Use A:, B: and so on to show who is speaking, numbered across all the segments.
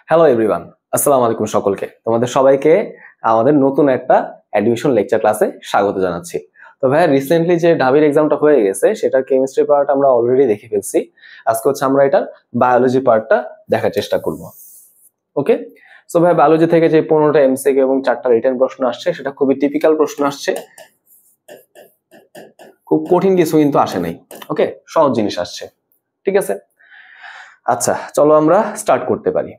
A: Hello everyone, আসসালামু আলাইকুম সকলকে। তোমাদের সবাইকে আমাদের নতুন একটা অ্যাডমিশন লেকচার ক্লাসে স্বাগত জানাচ্ছি। তো ভাইয়া রিসেন্টলি যে ঢাবির এক্সামটা হয়ে গেছে সেটার কেমিস্ট্রি পার্ট আমরা অলরেডি দেখে ফেলছি। আজকে হচ্ছে আমরা এটার বায়োলজি পার্টটা দেখার চেষ্টা করব। ওকে, সো ভাই বায়োলজি থেকে যে 15টা এমসিকিউ এবং 4টা রিটেন প্রশ্ন আসছে সেটা খুবই টিপিক্যাল প্রশ্ন আসছে, খুব কঠিন কিছু কিন্তু আসে নাই। ওকে, সহজ জিনিস আসছে, ঠিক আছে। আচ্ছা, চলো আমরা স্টার্ট করতে পারি।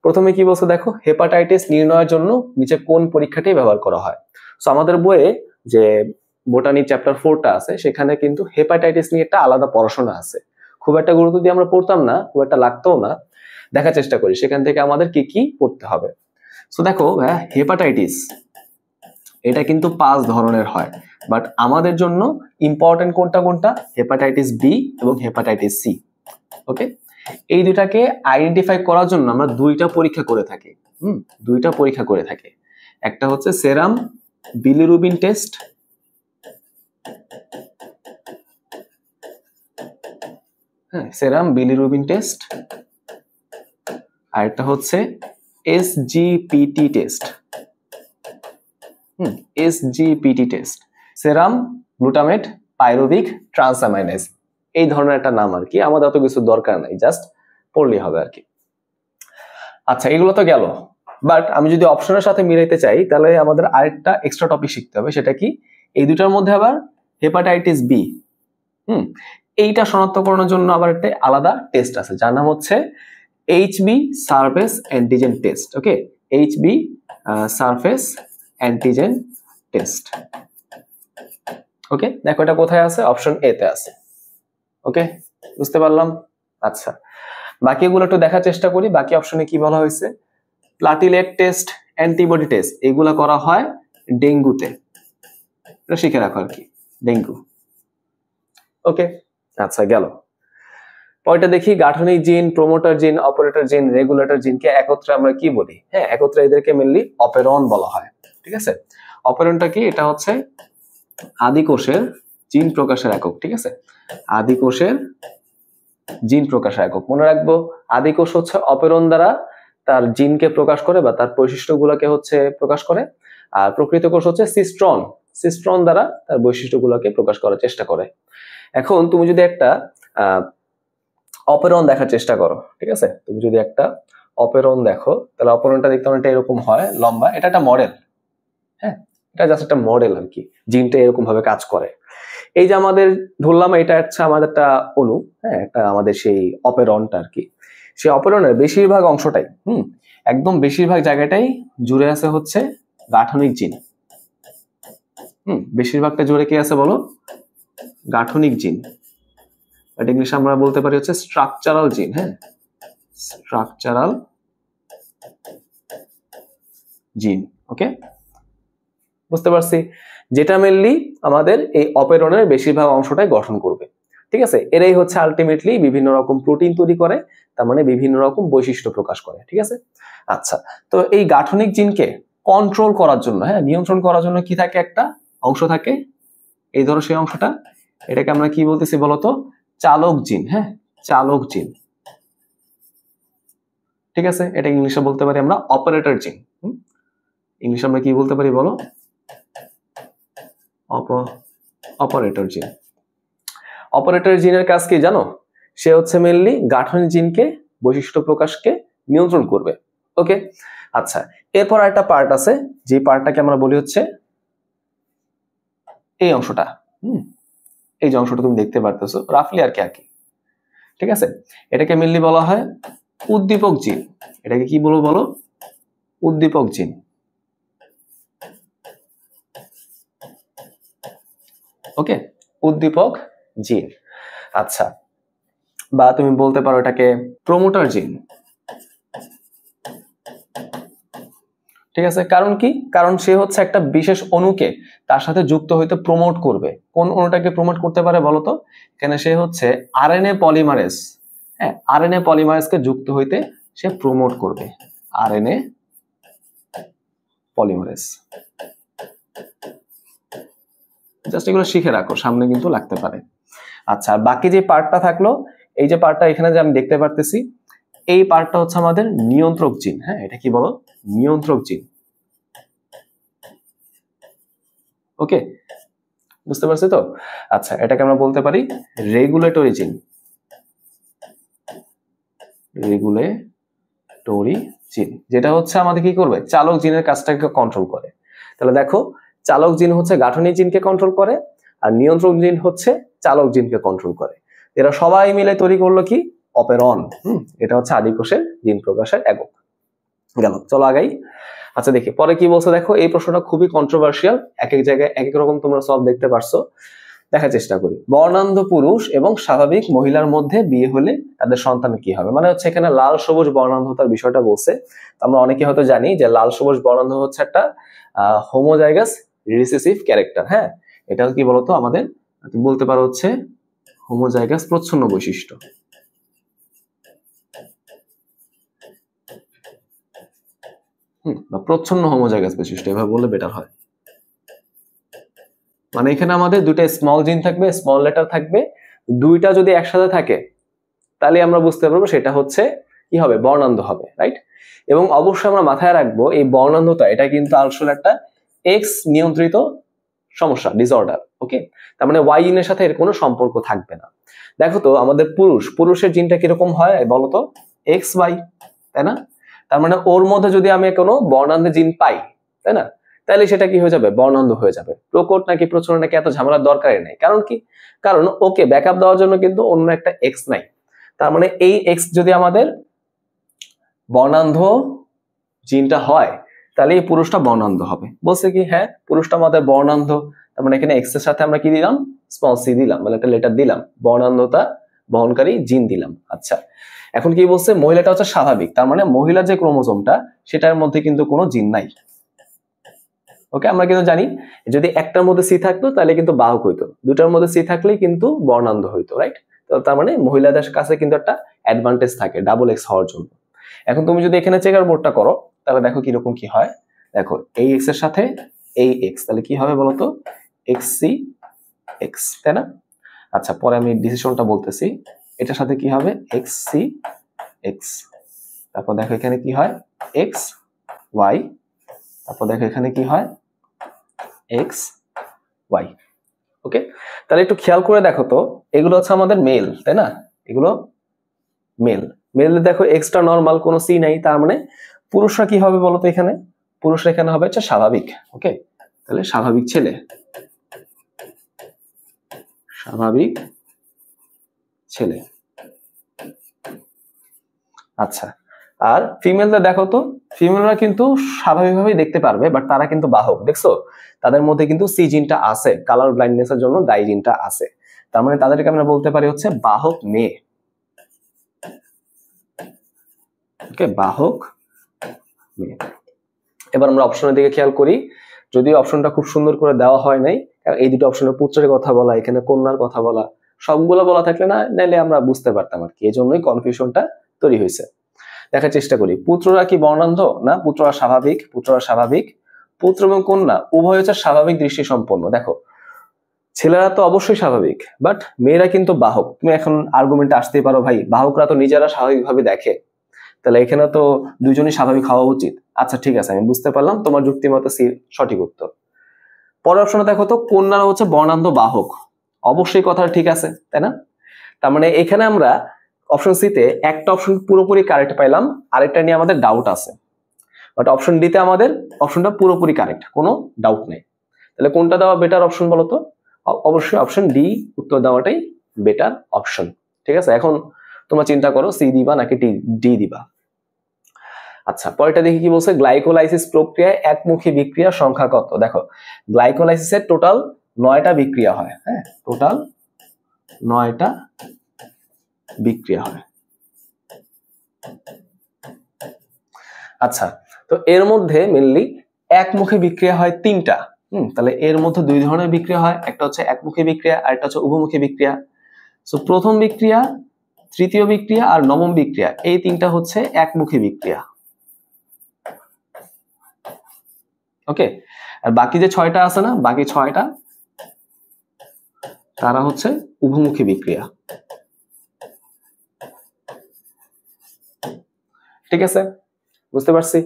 A: প্রথমে কি বলছে দেখো, হেপাটাইটিস নির্ণয়ের জন্য নিচে কোন পরীক্ষাটি ব্যবহার করা হয়। সো আমাদের বইয়ে যে বোটানি চ্যাপ্টার 4টা আছে সেখানে কিন্তু হেপাটাইটিস নিয়ে একটা আলাদা পড়াশোনা আছে। খুব একটা গুরুত্ব দিয়ে আমরা পড়তাম না, খুব একটা লাগতো না। দেখার চেষ্টা করি সেখান থেকে আমাদের কি কি পড়তে হবে। সো দেখো হেপাটাইটিস এটা কিন্তু 5 ধরনের হয়, বাট আমাদের জন্য ইম্পর্টেন্ট কোনটা কোনটা, হেপাটাইটিস বি এবং হেপাটাইটিস সি। ওকে, এই দুটাকে আইডেন্টিফাই করার জন্য আমরা দুইটা পরীক্ষা করে থাকি। দুইটা পরীক্ষা করে থাকি। একটা হচ্ছে সেরাম বিলিরুবিন টেস্ট, সেরাম বিলিরুবিন টেস্ট, আর একটা হচ্ছে এসজিপিটি টেস্ট। এসজিপিটি টেস্ট, সেরাম গ্লুটামেট পাইরুভিক ট্রান্সামাইনেজ, এই ধরনের একটা নাম আর কি, আমাদের অত কিছু দরকার নাই, জাস্ট পড়লেই হবে আর কি। আচ্ছা, এগুলো তো গেল, বাট আমি যদি অপশনের সাথে মিলাইতে চাই তাহলে আমাদের আরেকটা এক্সট্রা টপিক শিখতে হবে। সেটা কি, এই দুটার মধ্যে আবার হেপাটাইটিস বি, এইটা শনাক্তকরণের জন্য আবার একটা আলাদা টেস্ট আছে যার নাম হচ্ছে এইচবি সারফেস অ্যান্টিজেন টেস্ট। ওকে, এইচবি সারফেস অ্যান্টিজেন টেস্ট। ওকে, দেখো এটা কোথায় আছে, অপশন এ তে আছে। ওকে, বুঝতে পারলাম। আচ্ছা, বাকিগুলো একটু দেখার চেষ্টা করি। বাকি অপশনে কি বলা হয়েছে, প্লাটিলেট টেস্ট, অ্যান্টিবডি টেস্ট, এগুলা করা হয় ডেঙ্গুতে। এটা শিখে রাখো আর কি, ডেঙ্গু। ওকে, আচ্ছা গেল। পরেরটা দেখি, গাঠনিক জিন, প্রমোটার জিন, অপারেটর জিন, রেগুলেটর জিনকে একত্রে আমরা কি বলি? একত্রে এদেরকে মেনলি অপেরন বলা হয়। ঠিক আছে, অপেরনটা কি? এটা হচ্ছে আদিকোষের জিন প্রকাশের একক। ঠিক আছে, আদিকোষের জিন প্রকাশের একক মনে রাখবো। আদিকোষ হচ্ছে অপেরন দ্বারা তার জিনকে প্রকাশ করে বা তার বৈশিষ্ট্যগুলোকে হচ্ছে প্রকাশ করে, আর প্রকৃত কোষ হচ্ছে সিস্ট্রন, সিস্ট্রন দ্বারা তার বৈশিষ্ট্যগুলোকে প্রকাশ করার চেষ্টা করে। এখন তুমি যদি একটা অপেরন দেখার চেষ্টা করো, ঠিক আছে, তুমি যদি একটা অপেরন দেখো তাহলে অপেরনটা দেখতে অনেকটা এরকম হয়, লম্বা। এটা একটা মডেল, এটা জাস্ট একটা মডেল আর কি, জিনটা এরকম ভাবে কাজ করে। এই যে আমাদের ধরলাম এটা হচ্ছে আমাদের একটা অণু, একটা আমাদের সেই অপেরনটা আর কি। সেই অপেরনের বেশিরভাগ অংশটাই একদম বেশিরভাগ জায়গাটাই জুড়ে আছে হচ্ছে গাঠনিক জিন। বেশিরভাগটা জুড়ে কি আছে বলো, গাঠনিক জিন। এটা ইংলিশে আমরা বলতে পারি হচ্ছে স্ট্রাকচারাল জিন। স্ট্রাকচারাল জিন। ওকে, বুঝতে পারছি, যেটা মেনলি আমাদের এই অপেরনের বেশিরভাগ অংশটাই গঠন করবে। ঠিক আছে, এরাই হচ্ছে আলটিমেটলি বিভিন্ন রকম প্রোটিন তৈরি করে, তার মানে বিভিন্ন রকম বৈশিষ্ট্য প্রকাশ করে। ঠিক আছে, আচ্ছা, তো এই গাঠনিক জিনকে কন্ট্রোল করার জন্য, নিয়ন্ত্রণ করার জন্য কি থাকে, একটা অংশ থাকে, এই ধরো সেই অংশটা, এটাকে আমরা কি বলতেছি বলতো, চালক জিন। চালক জিন। ঠিক আছে, এটা ইংলিশে বলতে পারি আমরা অপারেটর জিন। ইংলিশে আমরা কি বলতে পারি বলো, অপারেটর জিন। অপারেটর জিনের কাজ কি জানো, সে হচ্ছে মেনলি গাঠনিক জিনকে বৈশিষ্ট্য প্রকাশকে নিয়ন্ত্রণ করবে। ওকে, আচ্ছা, এরপর একটা পার্ট আছে, যে পার্টটাকে আমরা বলি হচ্ছে এই অংশটা। এই যে অংশটা তুমি দেখতে পারতেছো রাফলি আর কি। ঠিক আছে, এটাকে মেনলি বলা হয় উদ্দীপক জিন। এটাকে কি বলবো বলো, উদ্দীপক জিন। ওকে, উদ্দীপক জিন। আচ্ছা, বা তুমি বলতে পারো এটাকে প্রমোটার জিন। ঠিক আছে, কারণ কি, কারণ সে হচ্ছে একটা বিশেষ অণুকে তার সাথে যুক্ত হইতে প্রমোট করবে। কোন অণুটাকে প্রমোট করতে পারে বলতো, এখানে সে হচ্ছে আরএনএ পলিমারেজ। আরএনএ পলিমারেজকে যুক্ত হইতে সে প্রমোট করবে, আরএনএ পলিমারেজ। জাস্ট এগুলো শিখে রাখো, সামনে কিন্তু লাগতে পারে। আচ্ছা, বাকি যে পার্টটা থাকলো, এই যে পার্টটা এখানে যে আমি দেখতে পারতেছি, এই পার্টটা হচ্ছে আমাদের নিয়ন্ত্রক জিন। হ্যাঁ, এটা কি বলো? নিয়ন্ত্রক জিন। ওকে, বুঝতে পারছি তো? আচ্ছা, এটাকে আমরা বলতে পারি রেগুলেটরি জিন। রেগুলেটরি জিন, যেটা হচ্ছে আমাদের কি করবে? চালক জিনের কাজটাকে কন্ট্রোল করে। তাহলে দেখো, চালক জিন হচ্ছে গাঠনিক জিনকে কন্ট্রোল করে, আর নিয়ন্ত্রক জিন হচ্ছে চালক জিনকে কন্ট্রোল করে। এরা সবাই মিলে তৈরি করলো কি? অপেরন। এটা হচ্ছে আদি কোষের জিন প্রকাশের একক। গেল, চলো আগাই। আচ্ছা দেখি পরে কি বলছে, দেখো এই প্রশ্নটা খুবই কন্ট্রোভার্সিয়াল, এক এক জায়গায় এক এক রকম তোমরা সব দেখতে পারছো। দেখার চেষ্টা করি। বর্ণান্ধ পুরুষ এবং স্বাভাবিক মহিলার মধ্যে বিয়ে হলে তাদের সন্তান কি হবে? মানে হচ্ছে এখানে লাল সবুজ বর্ণান্ধতার বিষয়টা বলছে। আমরা অনেকে হয়তো জানি যে লাল সবুজ বর্ণান্ধ হচ্ছে একটা হোমোজাইগাস রিসেসিভ ক্যারেক্টার। হ্যাঁ, এটা কি বলতো আমাদের বলতে পারো হচ্ছে হোমোজাইগাস প্রচ্ছন্ন বৈশিষ্ট্য। বা প্রচ্ছন্ন হোমোজাইগাস বৈশিষ্ট্য, এভাবে বললে বেটার হয়। মানে এখানে আমাদের দুইটা স্মল জিন থাকবে, স্মল লেটার থাকবে, দুইটা যদি একসাথে থাকে তাহলে আমরা বুঝতে পারবো সেটা হচ্ছে কি হবে? বর্ণান্ধ হবে, রাইট? এবং অবশ্যই আমরা মাথায় রাখবো এই বর্ণান্ধতা এটা কিন্তু আসলে একটা এক্স নিয়ন্ত্রিত সমস্যা, ডিসঅর্ডার। ওকে, তার মানে ওয়াই জিনের সাথে এর কোনো সম্পর্ক থাকবে না। দেখো তো আমাদের পুরুষের জিনটা কিরকম হয় বলতো? এক্স ওয়াই, তাই না? তার মানে ওর মধ্যে যদি আমি কোনো বর্ণান্ধ জিন পাই, তাই না, তাহলে সেটা কি হয়ে যাবে? বর্ণান্ধ হয়ে যাবে। প্রকট নাকি প্রচ্ছন্ন নাকি এত ঝামেলার দরকারই নেই। কারণ কি? কারণ ওকে ব্যাকআপ দেওয়ার জন্য কিন্তু অন্য একটা এক্স নাই। তার মানে এই এক্স যদি আমাদের বর্ণান্ধ জিনটা হয় তাহলে এই পুরুষটা বর্ণান্ধ হবে। বলছে কি হ্যাঁ পুরুষটা আমাদের বর্ণান্ধ, তার মানে এখানে এক্স এর সাথে আমরা কি দিলাম? স্মল সি দিলাম, মানে একটা লেটার দিলাম, বর্ণান্ধতা বহনকারী জিন দিলাম। আচ্ছা, এখন কি বলছে? মহিলাটা হচ্ছে স্বাভাবিক, তার মানে মহিলার যে ক্রোমোজোমটা সেটার মধ্যে কিন্তু কোনো জিন নাই। ওকে, আমরা কিন্তু জানি যদি একটার মধ্যে সি থাকতো তাহলে কিন্তু বাহক হইতো, দুটার মধ্যে সি থাকলেই কিন্তু বর্ণান্ধ হইতো, রাইট? তো তার মানে মহিলাদের কাছে কিন্তু একটা অ্যাডভান্টেজ থাকে ডাবল এক্স হওয়ার জন্য। এখন তুমি যদি এখানে চেকার বোর্ডটা করো তাহলে দেখো কিরকম কি হয়। দেখো এই এক্স এর সাথে এই এক্স, তাহলে কি হবে বলতো? এক্স সি এক্স, তাই না? আচ্ছা, পরে আমি ডিসিশনটা বলতেছি। এটার সাথে কি হবে? X C X. তারপর দেখো এখানে কি হয়? X Y. তারপর দেখো এখানে কি হয়? X Y. ওকে, তাহলে একটু খেয়াল করে দেখো তো, এগুলো হচ্ছে আমাদের মেল, তাই না? এগুলো মেল। মেলে দেখো এক্সট্রা নরমাল কোনো সি নাই, তার মানে পুরুষরা কি হবে বলতো? এখানে পুরুষরা এখানে হবে হচ্ছে স্বাভাবিক। ওকে, তাহলে স্বাভাবিক ছেলে, স্বাভাবিক ছেলে। আচ্ছা, আর ফিমেলদের দেখো তো, ফিমেলরা কিন্তু স্বাভাবিকভাবেই দেখতে পারবে, বাট তারা কিন্তু বাহক। দেখছো তাদের মধ্যে কিন্তু সি জিনটা আছে, কালার ব্লাইন্ডনেস এর জন্য দায়ী জিনটা আছে। তার মানে তাদেরকে আমরা বলতে পারি হচ্ছে বাহক মেয়ে। ওকে, বাহক মেয়ে। এবার আমরা অপশনের দিকে খেয়াল করি, যদিও অপশনটা খুব সুন্দর করে দেওয়া হয় নাই, কারণ এই দুটো অপশনের পুত্রের কথা বলা, এখানে কন্যার কথা বলা, সবগুলো বলা থাকলে না নাইলে আমরা বুঝতে পারতাম আর কি, এই জন্যই কনফিউশনটা তৈরি হয়েছে। দেখার চেষ্টা করি, পুত্ররা কি বর্ণান্ধ? না, পুত্ররা স্বাভাবিক। পুত্ররা স্বাভাবিক। পুত্র এবং কন্যা উভয় হচ্ছে স্বাভাবিক দৃষ্টি সম্পন্ন। দেখো ছেলেরা তো অবশ্যই স্বাভাবিক, বাট মেয়েরা কিন্তু বাহক। তুমি এখন আর্গুমেন্টে আসতেই পারো ভাই বাহকরা তো নিজেরা স্বাভাবিকভাবে দেখে, তাহলে এখানে তো দুজনই স্বাভাবিক হওয়া উচিত। আচ্ছা ঠিক আছে, আমি বুঝতে পারলাম তোমার যুক্তি মতো সি সঠিক উত্তর। পরের অপশনে দেখো তো, কন্যারা হচ্ছে বর্ণান্ধ বাহক। অবশ্যই কথা ঠিক আছে, তাই না? তার মানে এখানে আমরা অপশন সিতে একটা অপশন পুরোপুরি কারেক্ট পাইলাম, আরেকটা নিয়ে আমাদের ডাউট আছে। বাট অপশন ডিতে আমাদের অপশনটা পুরোপুরি কারেক্ট, কোনো ডাউট নেই। তাহলে কোনটা দেওয়া বেটার অপশন বলো তো? অবশ্যই অপশন ডি উত্তর দেওয়াটাই বেটার অপশন। ঠিক আছে, এখন তোমরা চিন্তা করো সি দিবা নাকি ডি দিবা। আচ্ছা, পরেরটা দেখি কি বলছে, গ্লাইকোলাইসিস প্রক্রিয়ায় একমুখী বিক্রিয়ার সংখ্যা কত? দেখো গ্লাইকোলাইসিসের টোটাল 9টা বিক্রিয়া হয়। হ্যাঁ, টোটাল 9টা বিক্রিয়া হয়। আচ্ছা, তো এর মধ্যে মেনলি একমুখী বিক্রিয়া হয় 3টা। তাহলে এর মধ্যে 2 ধরনের বিক্রিয়া হয়, একটা হচ্ছে একমুখী বিক্রিয়া আর একটা হচ্ছে উভমুখী বিক্রিয়া। সো প্রথম বিক্রিয়া, তৃতীয় বিক্রিয়া আর নবম বিক্রিয়া, এই 3টা হচ্ছে একমুখী বিক্রিয়া। ওকে, আর বাকি যে 6টা আছে না, বাকি 6টা তারা হচ্ছে উভমুখী বিক্রিয়া। ঠিক আছে, বুঝতে পারছি।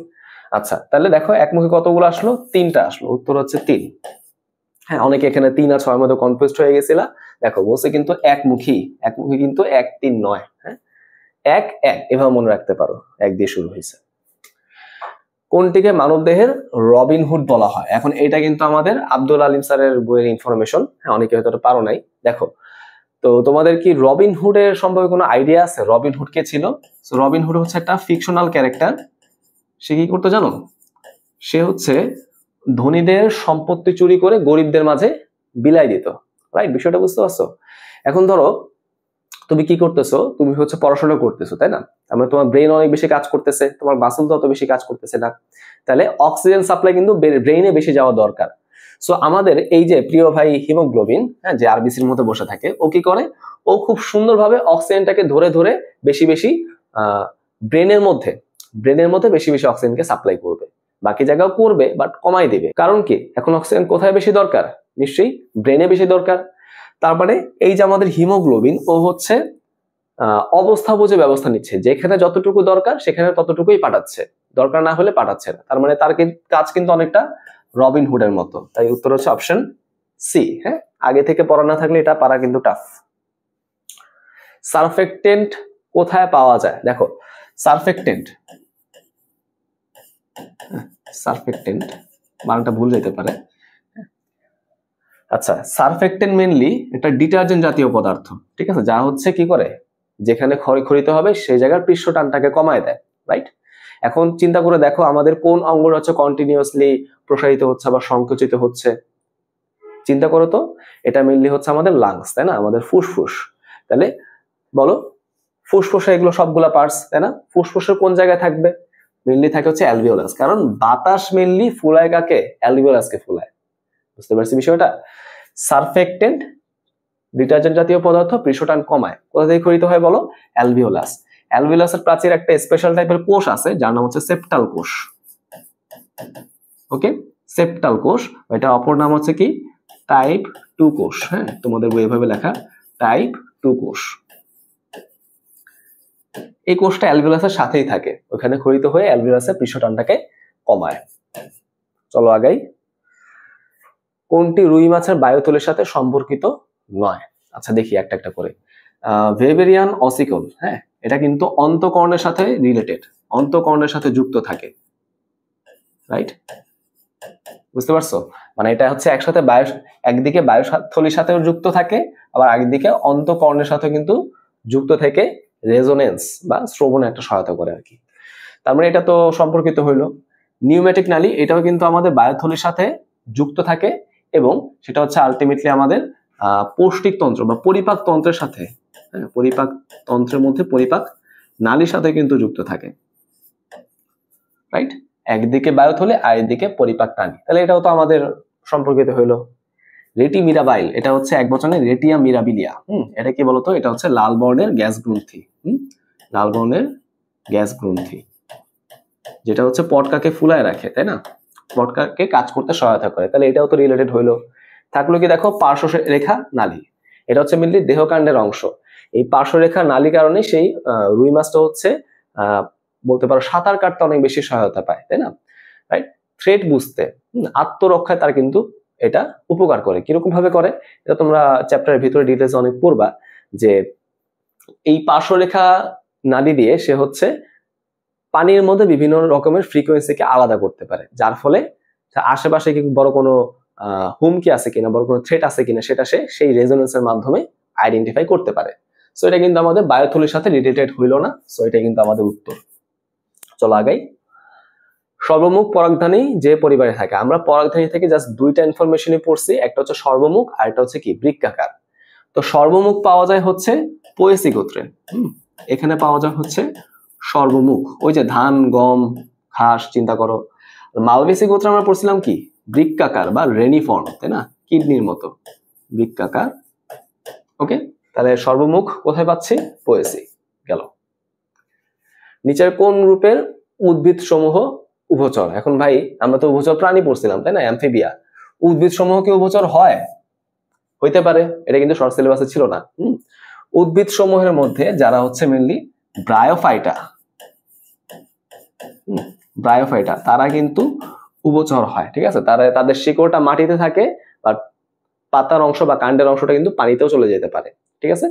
A: আচ্ছা, তাহলে দেখো একমুখী কতগুলো আসলো? 3টা আসলো, উত্তর হচ্ছে 3। হ্যাঁ, অনেকে এখানে 3 আর 6 মধ্যে কনফিউজড হয়ে গেছিলা। দেখো বলছে কিন্তু একমুখী, একমুখী কিন্তু 1 3 নয়। হ্যাঁ, 1 1 এভাবে মনে রাখতে পারো, 1 দিয়ে শুরু হয়েছে। কোনটিকে মানবদেহের রবিনহুড বলা হয়? এখন এটা কিন্তু আমাদের আব্দুল আলিম স্যারের বইয়ের ইনফরমেশন। হ্যাঁ, অনেকে হয়তো পারো নাই। দেখো, তো তোমাদের কি রবিনহুডের সম্পর্কে কোনো আইডিয়া আছে? রবিনহুড কে ছিল? রবিনহুড হচ্ছে একটা ফিকশনাল ক্যারেক্টার। সে কি করতো জানো? সে হচ্ছে ধনীদের সম্পত্তি চুরি করে গরিবদের মাঝে বিলাই দিত। রাইট, বিষয়টা বুঝতে পারছো? এখন ধরো তুমি কি করতেছো, তুমি হচ্ছে পড়াশোনা করতেছো, তাই না? আমরা তোমার ব্রেন অনেক বেশি কাজ করতেছে, তোমার মাসল তো অত বেশি কাজ করতেছে না, তাহলে অক্সিজেন সাপ্লাই কিন্তু ব্রেইনে বেশি যাওয়া দরকার। সো আমাদের এই যে প্রিয় ভাই হিমোগ্লোবিন, হ্যাঁ, যে আরবিসির মধ্যে বসে থাকে, ও কি করে? ও খুব সুন্দরভাবে অক্সিজেনটাকে ধরে ধরে বেশি বেশি ব্রেনের মধ্যে বেশি বেশি অক্সিজেনকে সাপ্লাই করবে। বাকি জায়গাও করবে, বাট কমাই দিবে। কারণ কি? এখন অক্সিজেন কোথায় বেশি দরকার? নিশ্চয়ই ব্রেনে বেশি দরকার। তারপরে এই যে আমাদের হিমোগ্লোবিন, ও হচ্ছে অবস্থা বুঝে ব্যবস্থা নিচ্ছে, যেখানে যতটুকু দরকার সেখানে ততটুকুই পাঠাচ্ছে, দরকার না হলে পাঠাচ্ছে না। তার মানে তার কাজ কিন্তু অনেকটা রবিনহুডের মতো। তাই উত্তর হচ্ছে অপশন সি। হ্যাঁ, আগে থেকে পড়া না থাকলে এটা পারা কিন্তু টাফ। সারফেক্টেন্ট কোথায় পাওয়া যায়? দেখো, সারফেক্টেন্ট মানটা ভুল যেতে পারে। আচ্ছা, সারফেক্টেন্ট মেইনলি এটা ডিটারজেন্ট জাতীয় পদার্থ, ঠিক আছে, যা হচ্ছে কি করে, যেখানে খরিত হবে সেই জায়গার পৃষ্ঠ টানটাকে কমায় দেয়। রাইট, এখন চিন্তা করে দেখো আমাদের কোন অঙ্গটা হচ্ছে কন্টিনিউয়াসলি প্রসারিত হচ্ছে বা সংকুচিত হচ্ছে? চিন্তা করো তো, এটা মেইনলি হচ্ছে আমাদের লাংস, তাই না, আমাদের ফুসফুস। তাহলে বলো, ফুসফুসে এগুলো সবগুলা পার্টস, তাই না? ফুসফুসের কোন জায়গায় থাকবে? মেইনলি থাকে হচ্ছে অ্যালভিওলাস, কারণ বাতাস মেইনলি ফুলায় কাকে? অ্যালভিওলাসকে ফুলায়। বুঝতে পারছি বিষয়টা? সারফেক্টেন্ট ডিটারজেন্ট জাতীয় পদার্থ, পৃষ্ঠটান কমায়। কোথা থেকে খরিত হয় বলো? অ্যালভিওলাস। অ্যালভিওলাসের প্রাচীর একটা স্পেশাল টাইপের কোষ আছে, যার নাম হচ্ছে সেপ্টাল কোষ। ওকে, সেপ্টাল কোষ, এটা অপর নাম হচ্ছে কি? টাইপ 2 কোষ। হ্যাঁ, তোমাদের বই এভাবে লেখা, টাইপ 2 কোষ। এই কোষটা অ্যালভিওলাসের সাথেই থাকে, ওখানে খরিত হয়ে অ্যালভিওলাসের পৃষ্ঠটানটাকে কমায়। চলো আগাই। কোনটি রুই মাছের বায়ুতলের সাথে সম্পর্কিত নয়? আচ্ছা, দেখি একটা একটা করে। ভেবেরিয়ান অসিকল, হ্যাঁ, এটা কিন্তু অন্তঃকর্ণের সাথে রিলেটেড, অন্তঃকর্ণের সাথে যুক্ত থাকে। রাইট, বুঝতে পারছো? মানে এটা হচ্ছে একসাথে একদিকে বায়ুথলির সাথেও যুক্ত থাকে, আবার একদিকে অন্তঃকর্ণের সাথে কিন্তু যুক্ত থেকে রেজোনেন্স বা শ্রবণে একটা সহায়তা করে আর কি। তার মানে এটা তো সম্পর্কিত হইলো। নিউমেটিক নালী, এটাও কিন্তু আমাদের বায়ুথলির সাথে যুক্ত থাকে, এবং সেটা হচ্ছে আলটিমেটলি আমাদের পৌষ্টিক তন্ত্র বা পরিপাক তন্ত্রের সাথে, পরিপাক তন্ত্রের মধ্যে পরিপাক নালীর সাথে কিন্তু যুক্ত থাকে। রাইট, একদিকে বায়ুথলি আর একদিকে পরিপাক নালী, তাহলে এটাও তো আমাদের সম্পর্কিত হইলো। রেটি মিরাবাইল, এটা হচ্ছে এক বচনে রেটিয়া মিরাবিলিয়া। এটা কি বলতো? এটা হচ্ছে লাল বর্ণের গ্যাস গ্রন্থি। লাল বর্ণের গ্যাস গ্রন্থি, যেটা হচ্ছে পটকাকে ফুলায় রাখে, তাই না? পটকাকে কাজ করতে সহায়তা করে, তাহলে এটাও তো রিলেটেড হইলো। থাকলো কি দেখো, পার্শ্বরেখা নালী, এটা হচ্ছে মেনলি দেহকাণ্ডের অংশ। এই পার্শ্বরেখা নালী কারণে সেই রুই মাছটা হচ্ছে বলতে পারো সাঁতার কাটতে অনেক বেশি সহায়তা পায়, তাই না? রাইট, থ্রেট বুঝতে, আত্মরক্ষায় তার কিন্তু এটা উপকার করে। কিরকম ভাবে করে এটা তোমরা চ্যাপ্টারের ভিতরে ডিটেলস অনেক পড়বা, যে এই পার্শ্বরেখা নালী দিয়ে সে হচ্ছে পানির মধ্যে বিভিন্ন রকমের ফ্রিকোয়েন্সিকে আলাদা করতে পারে, যার ফলে আশেপাশে কি বড় কোনো হুমকি আছে কিনা, বড় কোনো থ্রেট আছে কিনা, সেটা সে সেই রেজোনেন্সের মাধ্যমে আইডেন্টিফাই করতে পারে। সো এটা কিন্তু আমাদের বায়ুথলির সাথে রিলেটেড হইল না, সো এটা কিন্তু আমাদের উত্তর। চলো আগাই। সর্বমুখ পরাগধানী যে পরিবারে থাকে, আমরা পরাগধানী থেকে জাস্ট দুইটা ইনফরমেশনই পড়ছি, একটা হচ্ছে সর্বমুখ আর একটা হচ্ছে কি বৃক্কাকার। তো সর্বমুখ পাওয়া যায় হচ্ছে পোয়েসি গোত্রে। এখানে পাওয়া যায় হচ্ছে সর্বমুখ, ওই যে ধান, গম, ঘাস, চিন্তা করো। মালভেসি গোত্রে আমরা পড়ছিলাম কি? বৃক্কাকার বা রেনিফর্ম, তাই না, কিডনির মতো, বৃক্কাকার। ওকে, তাহলে সর্বমুখ কোথায় পাচ্ছি? পোয়েসি। গেল। নিচের কোন রূপের উদ্ভিদ সমূহ উভচর? এখন ভাই আমরা তো উভচর প্রাণী পড়ছিলাম, তাই না, অ্যামফিবিয়া। উদ্ভিদ সমূহ কি উভচর হয়? হইতে পারে, এটা কিন্তু শর্ট সিলেবাসে ছিল না। উদ্ভিদ সমূহের মধ্যে যারা হচ্ছে মেনলি ব্রায়োফাইটা, ব্রায়োফাইটা তারা কিন্তু উভচর হয়, ঠিক আছে, তারা তাদের শিকড়টা মাটিতে থাকে বা পাতার অংশ বা কাণ্ডের অংশটা কিন্তু পানিতেও চলে যেতে পারে, ঠিক আছে।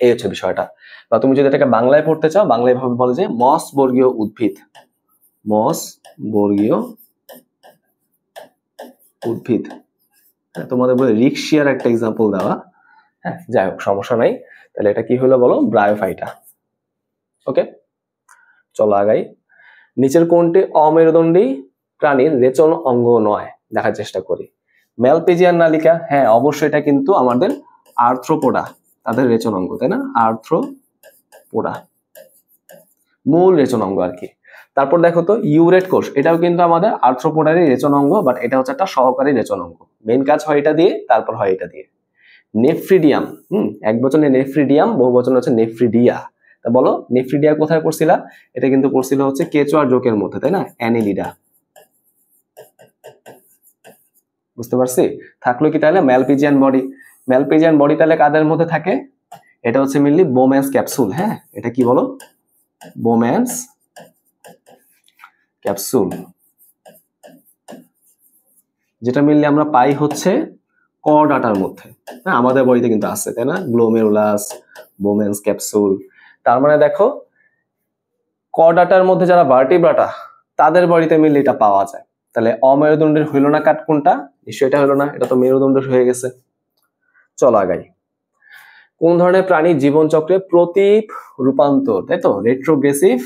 A: এই হচ্ছে বিষয়টা। বা তুমি যদি এটাকে বাংলায় পড়তে চাও, বাংলায় ভাবে বলে যে মস বর্গীয় উদ্ভিদ, মস বর্গীয় উদ্ভিদ। তোমাদের বলে রিক্সিয়ার একটা এক্সাম্পল দেওয়া, হ্যাঁ যাই হোক সমস্যা নাই। তাহলে এটা কি হলো বলো, ব্রায়োফাইটা। ওকে, চলো আগাই। নিচের কোনটি অমেরুদণ্ডী প্রাণীর রেচন অঙ্গ নয়, দেখার চেষ্টা করি। ম্যালপিজিয়ান নালিকা, হ্যাঁ অবশ্যই এটা কিন্তু আমাদের আর্থ্রোপোডা, তাদের রেচন অঙ্গ, তাই না, আর্থ্রোপোডা মূল রেচন অঙ্গ আর কি। তারপর দেখো তো ইউরেট কোষ, এটাও কিন্তু আমাদের আর্থ্রোপোডারই রেচন অঙ্গ, বাট এটা হচ্ছে একটা সহকারী রেচন অঙ্গ, মেইন কাজ হয় এটা দিয়ে, তারপর হয় এটা দিয়ে। নেফ্রিডিয়াম, এক বচনে নেফ্রিডিয়াম, বহু বচনে হচ্ছে নেফ্রিডিয়া। তা বলো নেফ্রিডিয়া কোথায় পড়ছিলা? এটা কিন্তু পড়ছিল হচ্ছে কেঁচো আর জোকের মধ্যে, তাই না, অ্যানিলিডা। বুঝতে পারছি? থাকলো কি তাহলে ম্যালপিজিয়ান বডি। ম্যালপিজিয়ান বডি তাহলে কাদের মধ্যে থাকে? এটা হচ্ছে মেইনলি বোম্যান্স ক্যাপসুল। হ্যাঁ এটা কি বলো, বোম্যান্স ক্যাপসুল, যেটা মেইনলি আমরা পাই হচ্ছে কর্ডাটার মধ্যে। হ্যাঁ আমাদের বডিতে কিন্তু আছে, তাই না, গ্লোমেরুলাস, বোম্যান্স ক্যাপসুল। তার মানে দেখো কর্ডাটার মধ্যে যারা ভার্টিব্রাটা, তাদের বডিতে মেইনলি এটা পাওয়া যায়। তাহলে অমেরুদণ্ডের হইল না কাট কোনটা? নিশ্চয়ই এটা হলো না, এটা তো মেরুদণ্ডের হয়ে গেছে। চলো আগাই। কোন ধরনের প্রাণী জীবন চক্রে প্রতীপ রূপান্তর, তাই তো, রেট্রোগ্রেসিভ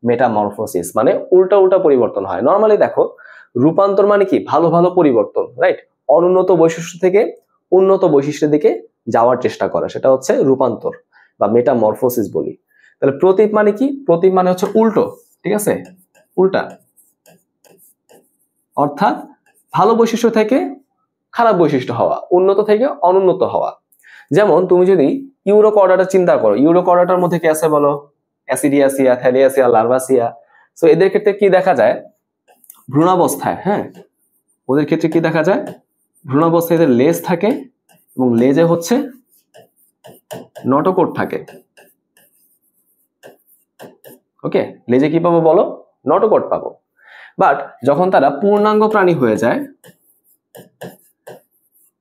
A: মেটামরফোসিস, মানে উল্টা উল্টা পরিবর্তন হয়। নরমালি দেখো রূপান্তর মানে কি, ভালো ভালো পরিবর্তন, রাইট, অনুন্নত বৈশিষ্ট্য থেকে উন্নত বৈশিষ্ট্যের দিকে যাওয়ার চেষ্টা করা, সেটা হচ্ছে রূপান্তর বা মেটামরফোসিস বলি। তাহলে প্রতীপ মানে কি? প্রতীপ মানে হচ্ছে উল্টো, ঠিক আছে, উল্টা, অর্থাৎ ভালো বৈশিষ্ট্য থেকে খারাপ বৈশিষ্ট্য হওয়া, উন্নত থেকে অনুন্নত হওয়া। যেমন তুমি যদি ইউরোকর্ডাটা চিন্তা করো, ইউরোকর্ডাটার মধ্যে কি আছে বলো? অ্যাসিডিয়াসিয়া, থ্যালিয়াসিয়া, লার্ভাসিয়া। সো এদের ক্ষেত্রে কি দেখা যায়? ভ্রূণাবস্থায়, হ্যাঁ ওদের ক্ষেত্রে কি দেখা যায়? ভ্রূণাবস্থায় এদের লেজ থাকে এবং লেজে হচ্ছে নটোকোট থাকে। ওকে, লেজে কি পাবো বলো? নটোকোট পাবো। বাট যখন তারা পূর্ণাঙ্গ প্রাণী হয়ে যায়,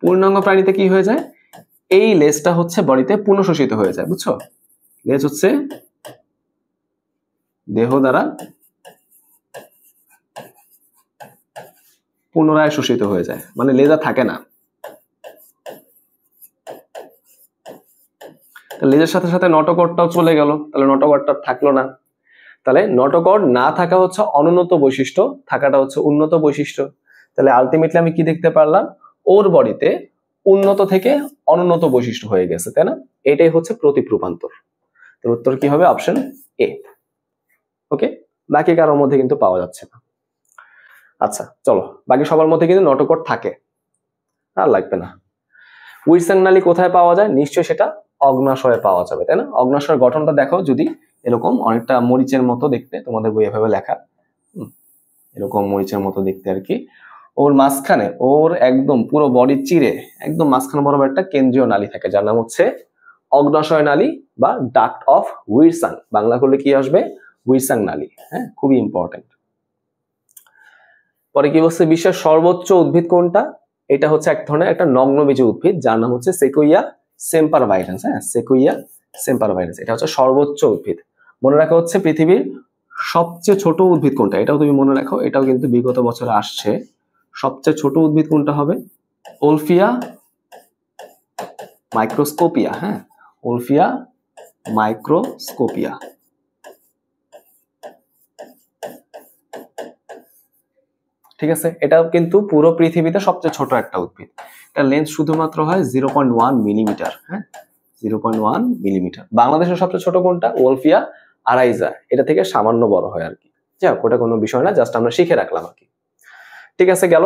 A: পূর্ণাঙ্গ প্রাণীতে কি হয়ে যায়? এই লেজটা হচ্ছে বডিতে পুনঃশোষিত হয়ে যায়, বুঝছো? লেজ হচ্ছে দেহ দ্বারা পুনরায় শোষিত হয়ে যায়, মানে লেজা থাকে না। লেজের সাথে সাথে নটোকর্ডটাও চলে গেল, তাহলে নটোকর্ডটা থাকলো না। তাহলে নটোকর্ড না থাকা হচ্ছে অনুন্নত বৈশিষ্ট্য, থাকাটা হচ্ছে উন্নত বৈশিষ্ট্য। তাহলে আলটিমেটলি আমি কি দেখতে পারলাম? ওর বডিতে উন্নত থেকে অনুন্নত বৈশিষ্ট্য হয়ে গেছে, তাই না? এটাই হচ্ছে প্রতীপ রূপান্তর। তার উত্তর কি হবে? Option A. ওকে, বাকি কারোর মধ্যে কিন্তু পাওয়া যাচ্ছে না। আচ্ছা চলো, বাকি সবার মধ্যে কিন্তু নটোকর্ড থাকে, আর লাগবে না। উইলসন নালী কোথায় পাওয়া যায়? নিশ্চয়ই সেটা অগ্নাশয়ে পাওয়া যাবে, তাই না? অগ্নাশয়ের গঠনটা দেখো, যদি এরকম অনেকটা মরিচের মতো দেখতে, তোমাদের বইয়ে ভাবে লেখা, এরকম মরিচের মতো দেখতে আর কি। ওর মাঝখানে, ওর একদম পুরো বডি চিরে একদম মাঝখানে বরাবর একটা কেন্দ্রীয় নালী থাকে, যার নাম হচ্ছে অগ্নাশয় নালী বা ডাক্ট অফ উইলসন। বাংলা করলে কি আসবে? উইলসন নালী। হ্যাঁ, খুবই ইম্পর্টেন্ট। পরে কি বলছে? বিশ্বের সর্বোচ্চ উদ্ভিদ কোনটা? এটা হচ্ছে এক ধরনের একটা নগ্নবীজী উদ্ভিদ, যার নাম হচ্ছে সেকুইয়া সেম্পারভাইরান্স। হ্যাঁ, সেকুইয়া সেম্পারভাইরান্স, এটা হচ্ছে সর্বোচ্চ উদ্ভিদ। মনে রাখা হচ্ছে পৃথিবীর সবচেয়ে ছোট উদ্ভিদ কোনটা, এটাও তুমি মনে রাখো, এটাও কিন্তু বিগত বছরে আসছে। সবচেয়ে ছোট উদ্ভিদ কোনটা হবে? ওলফিয়া মাইক্রোস্কোপিয়া। হ্যাঁ, ওলফিয়া মাইক্রোস্কোপিয়া। ঠিক আছে, এটা কিন্তু পুরো পৃথিবীতে সবচেয়ে ছোট একটা উদ্ভিদ। এটার লেন্থ শুধুমাত্র হয় 0.1 মিলিমিটার। হ্যাঁ, 0.1 মিলিমিটার। বাংলাদেশের সবচেয়ে ছোট কোনটা? ওলফিয়া আরাইজা, এটা থেকে সামান্য বড় হয় আর কি। যাক, ওটা কোনো বিষয় না, জাস্ট আমরা শিখে রাখলাম আর কি। ঠিক আছে, গেল।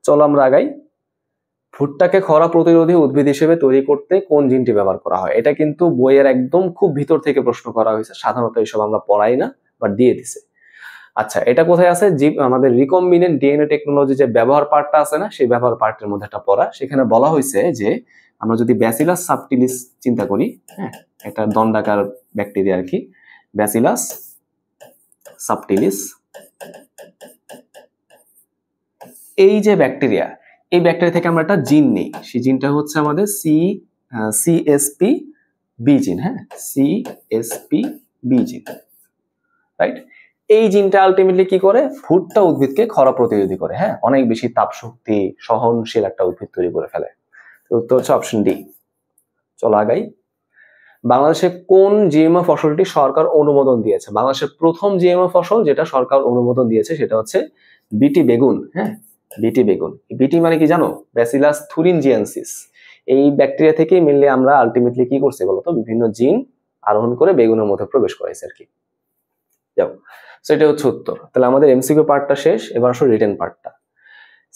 A: চলো আমরা আগাই। ভুট্টাকে খরা প্রতিরোধী উদ্ভিদ হিসেবে তৈরি করতে কোন জিনটি ব্যবহার করা হয়? এটা কিন্তু বইয়ের একদম খুব ভিতর থেকে প্রশ্ন করা হয়েছে, সাধারণত এইসব আমরা পড়াই না, বাট দিয়ে দিছে। আচ্ছা, এটা কোথায় আছে? আমাদের রিকম্বিনেন্ট ডিএনএ টেকনোলজি যে ব্যবহার পার্টটা আছে না, সেই ব্যবহার পার্টের মধ্যে একটা পড়া। সেখানে বলা হয়েছে যে আমরা যদি ব্যাসিলাস সাবটিলিস চিন্তা করি, হ্যাঁ, একটা দণ্ডাকার ব্যাকটেরিয়া আর কি, ব্যাসিলাস সাবটিলিস। এই যে ব্যাকটেরিয়া, এই ব্যাকটেরিয়া থেকে আমরা একটা জিন নেই, সেই জিনটা হচ্ছে আমাদের সিএসপি বি জিন। হ্যাঁ, সিএসপি বি জিন, রাইট। এই জিনটা আলটিমেটলি কি করে, ভুট্টা উদ্ভিদকে খরা প্রতিরোধী করে। হ্যাঁ, অনেক বেশি তাপ শক্তি সহনশীল একটা উদ্ভিদ তৈরি করে ফেলে। উত্তর হচ্ছে অপশন ডি। চলো আগাই। বাংলাদেশে কোন জিএমও ফসলটি সরকার অনুমোদন দিয়েছে? বাংলাদেশের প্রথম জিএমও ফসল যেটা সরকার অনুমোদন দিয়েছে সেটা হচ্ছে বিটি বেগুন। হ্যাঁ, বিটি বেগুন। বিটি মানে কি জানো? ব্যাসিলাস থুরিনজিয়েন্সিস। এই ব্যাকটেরিয়া থেকে মেনলি আমরা আলটিমেটলি কি করছি বলতো, বিভিন্ন জিন আরোহণ করে বেগুনের মধ্যে প্রবেশ করাইছে আর কি। যাও, সেটা হচ্ছে উত্তর। তাহলে আমাদের এমসিকিউ পার্টটা শেষ, এবার আসলে রিটেন পার্টটা।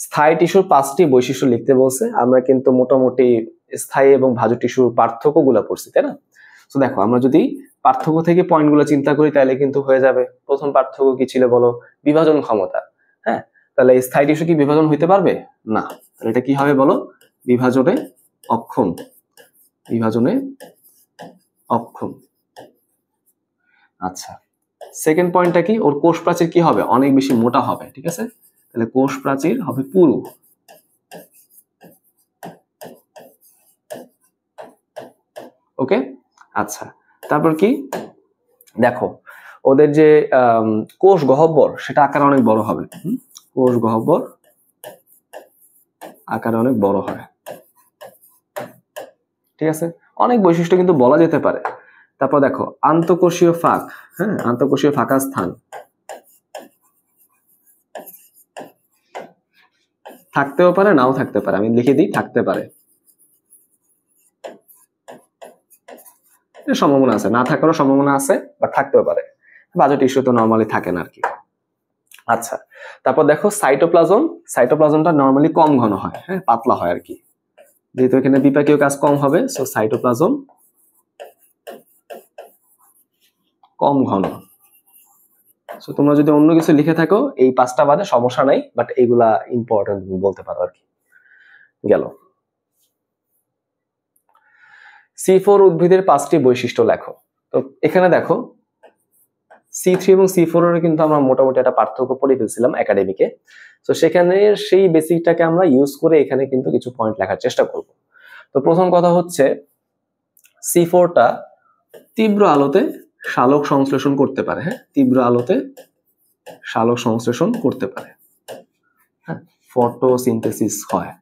A: স্থায়ী টিস্যুর 5টি বৈশিষ্ট্য লিখতে বলছে। আমরা কিন্তু মোটামুটি স্থায়ী এবং ভাজু টিস্যুর পার্থক্যগুলো পড়ছি, তাই না? তো দেখো, আমরা যদি পার্থক্য থেকে পয়েন্টগুলো চিন্তা করি তাহলে কিন্তু হয়ে যাবে। প্রথম পার্থক্য কি ছিল বলো? বিভাজন ক্ষমতা। হ্যাঁ, তাহলে স্থায়ী টিস্যু কি বিভাজন হইতে পারবে না? তাহলে এটা কি হবে বলো? বিভাজনে অক্ষম। বিভাজনে অক্ষম। আচ্ছা, সেকেন্ড পয়েন্টটা কি? ওর কোষ প্রাচীর কি হবে? অনেক বেশি মোটা হবে। ঠিক আছে, তাহলে কোষ প্রাচীর হবে পুরু। ওকে, আচ্ছা, তারপর কি দেখো, ওদের যে কোষ গহ্বর সেটা আকারে অনেক বড় হবে। কোষ গহ্বর আকারে অনেক বড় হয়। ঠিক আছে, অনেক বৈশিষ্ট্য কিন্তু বলা যেতে পারে। তারপর দেখো আন্তঃকোষীয় ফাঁক। হ্যাঁ, আন্তঃকোষীয় ফাঁকা স্থান থাকতেও পারে, নাও থাকতে পারে। আমি লিখে দিই থাকতে পারে, সম্ভাবনা আছে, না থাকারও সম্ভাবনা আছে, বাট থাকতেও পারে। বাজু টিস্যু তো নর্মালি থাকে না আর কি। আচ্ছা, তারপর দেখো সাইটোপ্লাজম। সাইটোপ্লাজমটা নর্মালি কম ঘন হয়, হ্যাঁ, পাতলা হয় আর কি, যেহেতু এখানে বিপাকীয় কাজ কম হবে, সো সাইটোপ্লাজম কম ঘন। সো তোমরা যদি অন্য কিছু লিখে থাকো এই 5টা বাদে সমস্যা নাই, বাট এইগুলা ইম্পর্টেন্ট বলতে পারো আর কি। গেল। C4 উদ্ভিদের 5টি বৈশিষ্ট্য লেখো। তো এখানে দেখো C3 এবং C4 এর কিন্তু আমরা মোটামুটি একটা পার্থক্য পড়ে ফেলছিলাম একাডেমিকে। তো সেখানে সেই বেসিকটাকে আমরা ইউজ করে এখানে কিন্তু কিছু পয়েন্ট লেখার চেষ্টা করব। তো প্রথম কথা হচ্ছে C4টা তীব্র আলোতে সালোক সংশ্লেষণ করতে পারে। হ্যাঁ, তীব্র আলোতে সালোক সংশ্লেষণ করতে পারে। হ্যাঁ, ফটোসিনথেসিস হয়।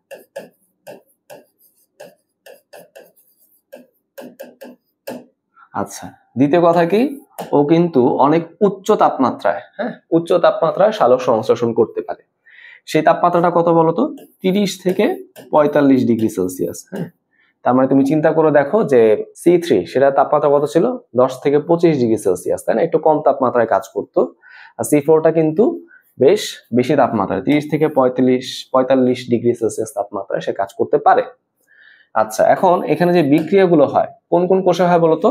A: আচ্ছা, দ্বিতীয় কথা কি, ও কিন্তু অনেক উচ্চ তাপমাত্রায়, হ্যাঁ, উচ্চ তাপমাত্রায় সালোক সংশ্লেষণ করতে পারে। সেই তাপমাত্রাটা কত বলতো? 30 থেকে 45 ডিগ্রি সেলসিয়াস। হ্যাঁ, তার মানে তুমি চিন্তা করে দেখো যে C3 সেটা তাপমাত্রা কত ছিল? 10 থেকে 25 ডিগ্রি সেলসিয়াস, তাই না? একটু কম তাপমাত্রায় কাজ করতো। আর C4টা কিন্তু বেশ বেশি তাপমাত্রায় 30 থেকে 45 ডিগ্রি সেলসিয়াস তাপমাত্রায় সে কাজ করতে পারে। আচ্ছা, এখন এখানে যে বিক্রিয়াগুলো হয় কোন কোন কোষে হয় বলতো?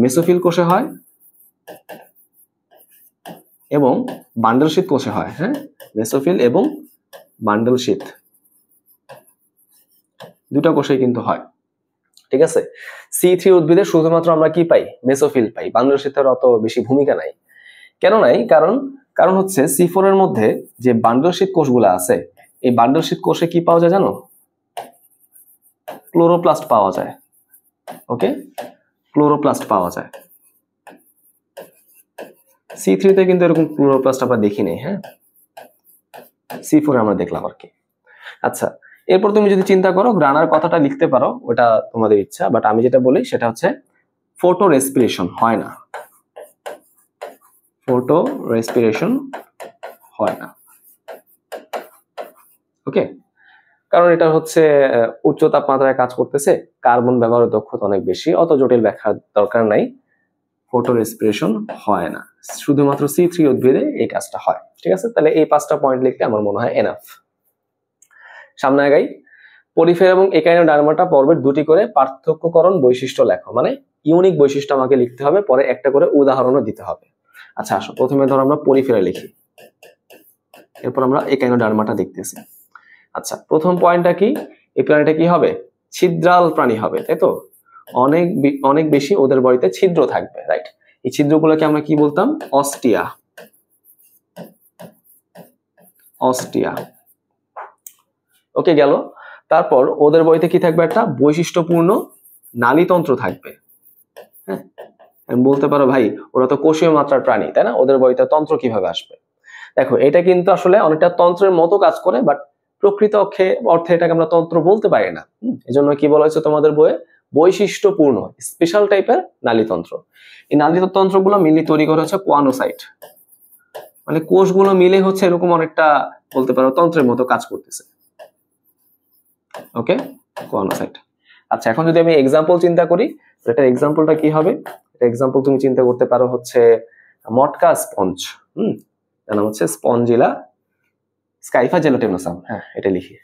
A: মেসোফিল কোষে হয় এবং বান্ডল শীট কোষে হয়। হ্যাঁ, মেসোফিল এবং বান্ডল শীট দুটো কোষে কিন্তু হয়। ঠিক আছে, C3 উদ্ভিদে শুধুমাত্র আমরা কি পাই? মেসোফিল পাই, বান্ডল শীতের অত বেশি ভূমিকা নাই। কেন নাই? কারণ হচ্ছে C4 এর মধ্যে যে বান্ডল শীট কোষগুলো আছে, এই বান্ডল শীট কোষে কি পাওয়া যায় জানো? ক্লোরোপ্লাস্ট পাওয়া যায়। ওকে, ক্লোরোপ্লাস্ট পাওয়া যায়। C3 তে কিন্তু এরকম ক্লোরোপ্লাস্ট আমরা দেখি নাই। হ্যাঁ, C4 আমরা দেখলাম আর কি। আচ্ছা, এরপর তুমি যদি চিন্তা করো গ্রানার কথাটা লিখতে পারো, ওটা তোমাদের ইচ্ছা, বাট আমি যেটা বলি সেটা হচ্ছে ফটো রেসপিরেশন হয় না। ফটো রেসপিরেশন হয় না। ওকে, কারণ এটা হচ্ছে উচ্চ তাপমাত্রায় কাজ করতেছে, কার্বন ব্যবহারের দক্ষতা অনেক বেশি, অত জটিল ব্যাখ্যার দরকার নাই। ফটো রেসপিরেশন হয় না, শুধুমাত্র C3 উদ্ভিদে এই কাজটা হয়। ঠিক আছে, তাহলে এই 5টা পয়েন্ট লিখতে আমার মনে হয় এনাফ। সামনে আগাই। পরিফেরা এবং একাইনোডার্মাটা পর্বের 2টি করে পার্থক্যকরণ বৈশিষ্ট্য লেখো। মানে ইউনিক বৈশিষ্ট্য আমাকে লিখতে হবে, পরে একটা করে উদাহরণও দিতে হবে। আচ্ছা, আসো প্রথমে ধরো আমরা পরিফেরা লিখি, এরপর আমরা একাইনোডার্মাটা দেখতেছি। আচ্ছা, প্রথম পয়েন্টটা কি? এই প্রাণীটা কি হবে? ছিদ্রাল প্রাণী হবে, তাই তো? অনেক বেশি ওদের বডিতে ছিদ্র থাকবে, রাইট? এই ছিদ্রগুলোকে আমরা কি বলতাম? অস্টিয়া। অস্টিয়া। ওকে, গেল। তারপর ওদের বইতে কি থাকবে, একটা বৈশিষ্ট্যপূর্ণ নালীতন্ত্র থাকবে। হ্যাঁ, আমি বলতে পারো ভাই ওরা তো কোষীয় মাত্রার প্রাণী, তাই না, ওদের বইতে তন্ত্র কিভাবে আসবে? দেখো এটা কিন্তু আসলে অনেকটা তন্ত্রের মতো কাজ করে, বাট প্রকৃত অর্থে এটাকে আমরা তন্ত্র বলতে পারি না। এজন্য কি বলা হয়েছে তোমাদের বইয়ে, বৈশিষ্ট্যপূর্ণ স্পেশাল টাইপের নালীতন্ত্র। এই নালীতন্ত্রগুলো মিলি তৈরি করা হচ্ছে কোয়ানোসাইট, মানে কোষগুলো মিলে হচ্ছে এরকম অনেকটা বলতে পারো তন্ত্রের মতো কাজ করতেছে। ওকে, কোয়ানোসাইট। আচ্ছা, এখন যদি আমি এক্সাম্পল চিন্তা করি, এটার এক্সাম্পলটা কি হবে? এক্সাম্পল তুমি চিন্তা করতে পারো হচ্ছে মটকা স্পঞ্জ। এর নাম হচ্ছে স্পঞ্জিলা স্কাইফা জেলাটিনোসাম। হ্যাঁ, এটা লিখি,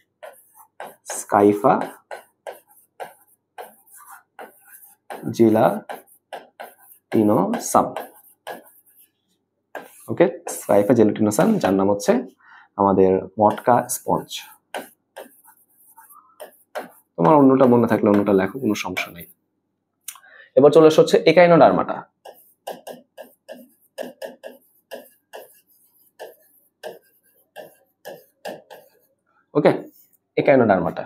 A: স্কাইফা জেলাটিনোসাম। ওকে, স্কাইফা জেলাটিনোসাম, যার নাম হচ্ছে আমাদের মটকা স্পঞ্জ। তোমার অন্যটা মনে থাকলে অন্যটা লেখো, কোনো সমস্যা নেই। এবার চলে আসছে হচ্ছে একাইনোডার্মাটা। ওকে, একাইনোডার্মাটা।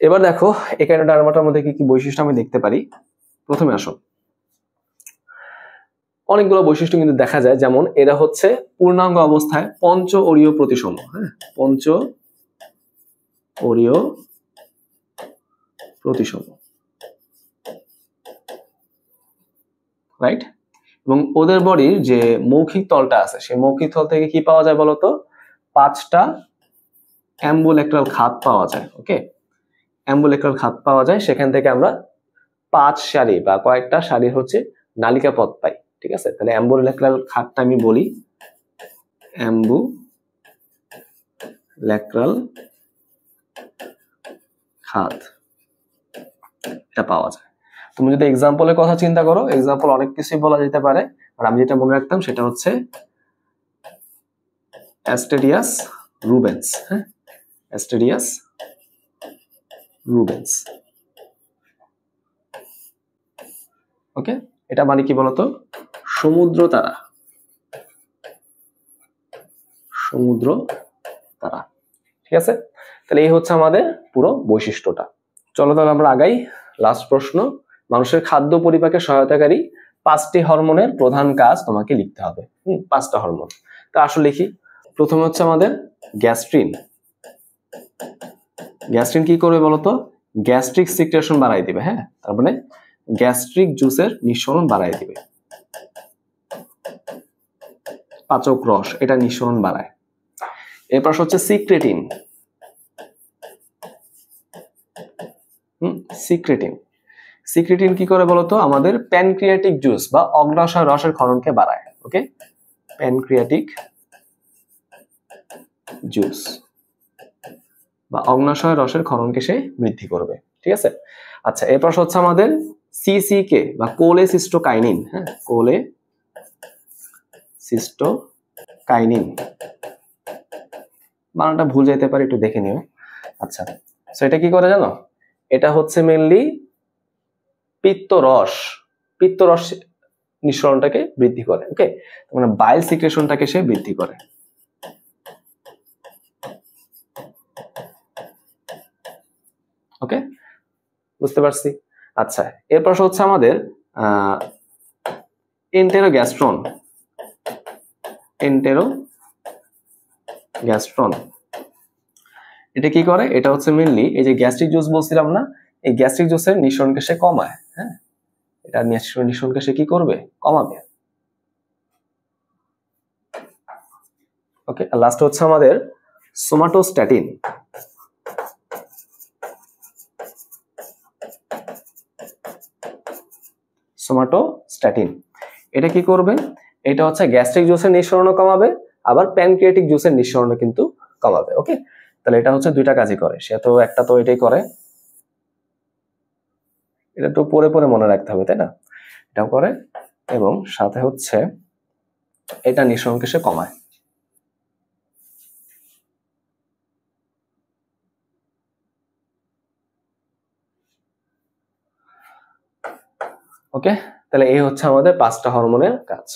A: এবার দেখো একাইনোডার্মাটার মধ্যে কি কি বৈশিষ্ট্য আমি দেখতে পারি। প্রথমে আসো, অনেকগুলো বৈশিষ্ট্য কিন্তু দেখা যায়, যেমন এরা হচ্ছে পূর্ণাঙ্গ অবস্থায় পঞ্চ অরীয় প্রতিসম। হ্যাঁ, পঞ্চ অরীয় প্রতিসম, রাইট। এবং ওদের বডির যে মৌখিক তলটা আছে, সেই মৌখিক তল থেকে কি পাওয়া যায় বলতো, 5টা অ্যাম্বুলেক্রাল খাত পাওয়া যায়। ওকে, অ্যাম্বুলেক্রাল খাত পাওয়া যায়, সেখান থেকে আমরা 5 সারি বা কয়েকটা সারির হচ্ছে নালিকা পথ পাই। ঠিক আছে, তাহলে অ্যাম্বুলেক্রাল খাতটা আমি বলি, অ্যাম্বুলেক্রাল খাত, এটা পাওয়া যায়। তুমি যদি এক্সাম্পলের কথা চিন্তা করো, এক্সাম্পল অনেক কিছুই বলা যেতে পারে, আর আমি যেটা মনে রাখতাম সেটা হচ্ছে অ্যাস্টেরিয়াস রুবেন্স। হ্যাঁ, অ্যাস্টেরিয়াস রুবেন্স। ওকে, এটা মানে কি বলতো, সমুদ্র তারা, সমুদ্র তারা। ঠিক আছে, তাহলে এই হচ্ছে আমাদের পুরো বৈশিষ্ট্যটা। চলো তাহলে আমরা আগাই। লাস্ট প্রশ্ন, মানুষের খাদ্য পরিপাকে সহায়তাকারী 5টি হরমোনের প্রধান কাজ তোমাকে লিখতে হবে। 5টা হরমোন, তা আসলে লিখি। প্রথমে হচ্ছে আমাদের গ্যাস্ট্রিন। গ্যাস্ট্রিন কি করবে বলতো, গ্যাস্ট্রিক সিক্রেশন বাড়াই দিবে। হ্যাঁ, তার মানে গ্যাস্ট্রিক জুসের নিঃসরণ বাড়াই দিবে। পাচক রস, এটা নিঃসরণ বাড়ায়। এরপর হচ্ছে সিক্রেটিন। সিক্রেটিন, সিক্রেটিন কি করে বলতো, আমাদের প্যানক্রিয়াটিক জুস বা অগ্ন্যাশয় রসের ক্ষরণকে বাড়ায়। ওকে, প্যানক্রিয়াটিক জুস বা অগ্ন্যাশয় রসের ক্ষরণকে সে বৃদ্ধি করবে। ঠিক আছে, আচ্ছা এরপর হচ্ছে আমাদের সিসিকে বা কোলেসিস্টোকাইনিন। হ্যাঁ, কোলেসিস্টোকাইনিন, বানানটা ভুল যেতে পারে, একটু দেখে নিও। আচ্ছা, সো এটা কি করে জানো, এটা হচ্ছে মেইনলি পিত্তরস নিঃসরণটাকে বৃদ্ধি করে। ওকে, মানে বাইল সিক্রেশনটাকে সে বৃদ্ধি করে। ওকে, বুঝতে পারছি। আচ্ছা, এরপর হচ্ছে আমাদের এন্টেরোগ্যাস্ট্রন। এন্টেরোগ্যাস্ট্রন এটা কি করে, এটা হচ্ছে মেইনলি এই যে গ্যাস্ট্রিক জুস বলছিলাম না, এই গ্যাস্ট্রিক জুসের নিঃসরণকে সে কমায়। হ্যাঁ, এটা নিঃসরণকে সে কি করবে, কমাবে। ওকে, আর লাস্ট হচ্ছে আমাদের সোমাটোস্ট্যাটিন। সোমাটোস্ট্যাটিন এটা কি করবে, এটা হচ্ছে গ্যাস্ট্রিক জুসের নিঃসরণও কমাবে, আবার প্যানক্রিয়াটিক জুসের নিঃসরণও কিন্তু কমাবে। ওকে, তাহলে এটা হচ্ছে দুইটা কাজই করে, সে তো একটা তো এটাই করে, এটা তো পরে পরে মনে রাখতে হবে, তাই না, এটাও করে, এবং সাথে হচ্ছে এটা নিঃসরণকে সে কমায়। ওকে, তাহলে এই হচ্ছে আমাদের 5টা হরমোনের কাজ।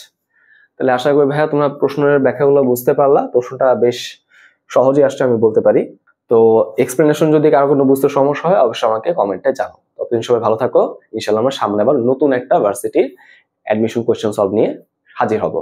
A: তাহলে আশা করি ভাইয়া তোমরা প্রশ্নের ব্যাখ্যাগুলো বুঝতে পারলা। প্রশ্নটা বেশ সহজে আসছে আমি বলতে পারি। তো এক্সপ্লেনেশন যদি কারো কোনো বুঝতে সমস্যা হয় অবশ্যই আমাকে কমেন্টে জানাও। ততদিন সবাই ভালো থাকো। ইনশাআল্লাহ আমরা সামনে আবার নতুন একটা ভার্সিটির অ্যাডমিশন কোয়েশ্চেন সলভ নিয়ে হাজির হব।